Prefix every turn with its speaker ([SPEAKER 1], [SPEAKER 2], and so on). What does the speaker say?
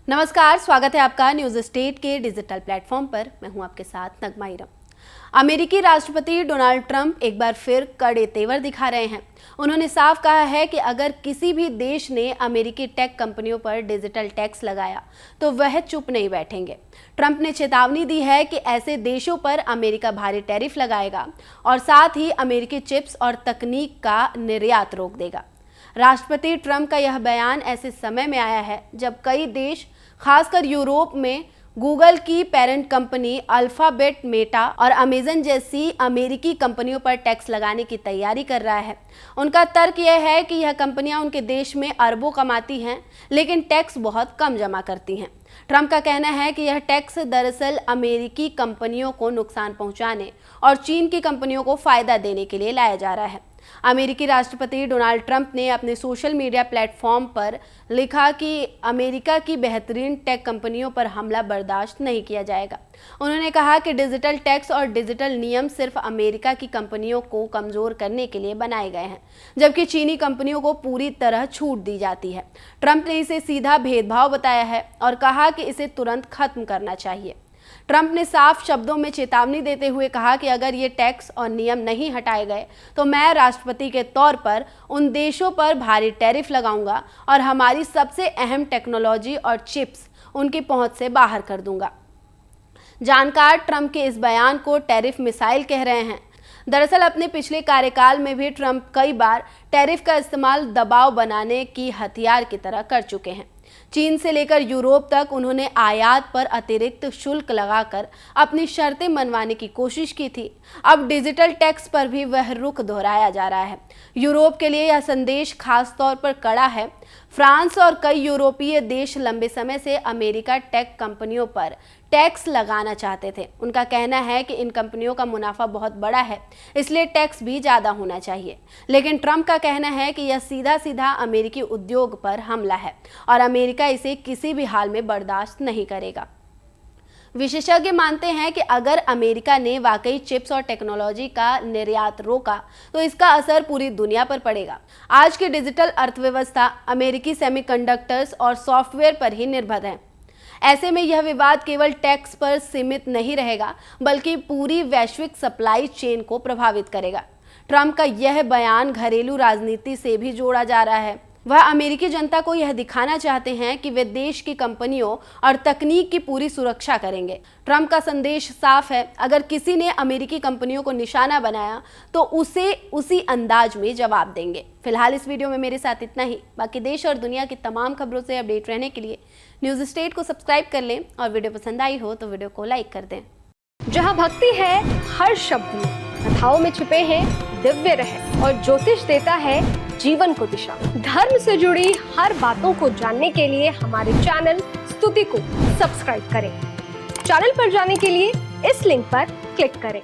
[SPEAKER 1] नमस्कार, स्वागत है आपका न्यूज स्टेट के डिजिटल प्लेटफॉर्म पर। मैं हूं आपके साथ नगमा इरम। अमेरिकी राष्ट्रपति डोनाल्ड ट्रंप एक बार फिर कड़े तेवर दिखा रहे हैं। उन्होंने साफ कहा है कि अगर किसी भी देश ने अमेरिकी टेक कंपनियों पर डिजिटल टैक्स लगाया तो वह चुप नहीं बैठेंगे। ट्रंप ने चेतावनी दी है कि ऐसे देशों पर अमेरिका भारी टैरिफ लगाएगा और साथ ही अमेरिकी चिप्स और तकनीक का निर्यात रोक देगा। राष्ट्रपति ट्रंप का यह बयान ऐसे समय में आया है जब कई देश, खासकर यूरोप में गूगल की पेरेंट कंपनी अल्फाबेट, मेटा और अमेजन जैसी अमेरिकी कंपनियों पर टैक्स लगाने की तैयारी कर रहा है। उनका तर्क यह है कि यह कंपनियां उनके देश में अरबों कमाती हैं, लेकिन टैक्स बहुत कम जमा करती हैं। ट्रंप का कहना है कि यह टैक्स दरअसल अमेरिकी कंपनियों को नुकसान पहुंचाने और चीन की कंपनियों को फायदा देने के लिए लाया जा रहा है। अमेरिकी राष्ट्रपति डोनाल्ड ट्रंप ने अपने सोशल मीडिया प्लेटफॉर्म पर लिखा कि अमेरिका की बेहतरीन टेक कंपनियों पर हमला बर्दाश्त नहीं किया जाएगा। उन्होंने कहा कि डिजिटल टैक्स और डिजिटल नियम सिर्फ अमेरिका की कंपनियों को कमजोर करने के लिए बनाए गए हैं, जबकि चीनी कंपनियों को पूरी तरह छूट दी जाती है। ट्रंप ने इसे सीधा भेदभाव बताया है और कहा कि इसे तुरंत खत्म करना चाहिए। ट्रंप ने साफ शब्दों में चेतावनी देते हुए कहा कि अगर ये टैक्स और नियम नहीं हटाए गए तो मैं राष्ट्रपति के तौर पर उन देशों पर भारी टैरिफ लगाऊंगा और हमारी सबसे अहम टेक्नोलॉजी और चिप्स उनकी पहुंच से बाहर कर दूंगा। जानकार ट्रंप के इस बयान को टैरिफ मिसाइल कह रहे हैं। दरअसल अपने पिछले कार्यकाल में भी ट्रंप कई बार टैरिफ का इस्तेमाल दबाव बनाने की हथियार की तरह कर चुके हैं। चीन से लेकर यूरोप तक उन्होंने आयात पर अतिरिक्त शुल्क लगाकर अपनी शर्तें मनवाने की कोशिश की थी। अब डिजिटल टैक्स पर भी वह रुख दोहराया जा रहा है। यूरोप के लिए यह संदेश खास तौर पर कड़ा है। फ्रांस और कई यूरोपीय देश लंबे समय से अमेरिका टेक कंपनियों पर टैक्स लगाना चाहते थे। उनका कहना है कि इन कंपनियों का मुनाफा बहुत बड़ा है, इसलिए टैक्स भी ज़्यादा होना चाहिए। लेकिन ट्रंप का कहना है कि यह सीधा सीधा अमेरिकी उद्योग पर हमला है और अमेरिका इसे किसी भी हाल में बर्दाश्त नहीं करेगा। विशेषज्ञ मानते हैं कि अगर अमेरिका ने वाकई चिप्स और टेक्नोलॉजी का निर्यात रोका तो इसका असर पूरी दुनिया पर पड़ेगा। आज की डिजिटल अर्थव्यवस्था अमेरिकी सेमीकंडक्टर्स और सॉफ्टवेयर पर ही निर्भर है। ऐसे में यह विवाद केवल टैक्स पर सीमित नहीं रहेगा, बल्कि पूरी वैश्विक सप्लाई चेन को प्रभावित करेगा। ट्रंप का यह बयान घरेलू राजनीति से भी जोड़ा जा रहा है। वह अमेरिकी जनता को यह दिखाना चाहते हैं कि वे देश की कंपनियों और तकनीक की पूरी सुरक्षा करेंगे। ट्रंप का संदेश साफ है, अगर किसी ने अमेरिकी कंपनियों को निशाना बनाया तो उसे उसी अंदाज में जवाब देंगे। फिलहाल इस वीडियो में मेरे साथ इतना ही। बाकी देश और दुनिया की तमाम खबरों से अपडेट रहने के लिए न्यूज स्टेट को सब्सक्राइब कर लें और वीडियो पसंद आई हो तो वीडियो को लाइक कर दें।
[SPEAKER 2] जहाँ भक्ति है हर शब्द में, कथाओं में छिपे हैं दिव्य रहस्य और ज्योतिष देता है जीवन को दिशा। धर्म से जुड़ी हर बातों को जानने के लिए हमारे चैनल स्तुति को सब्सक्राइब करें। चैनल पर जाने के लिए इस लिंक पर क्लिक करें।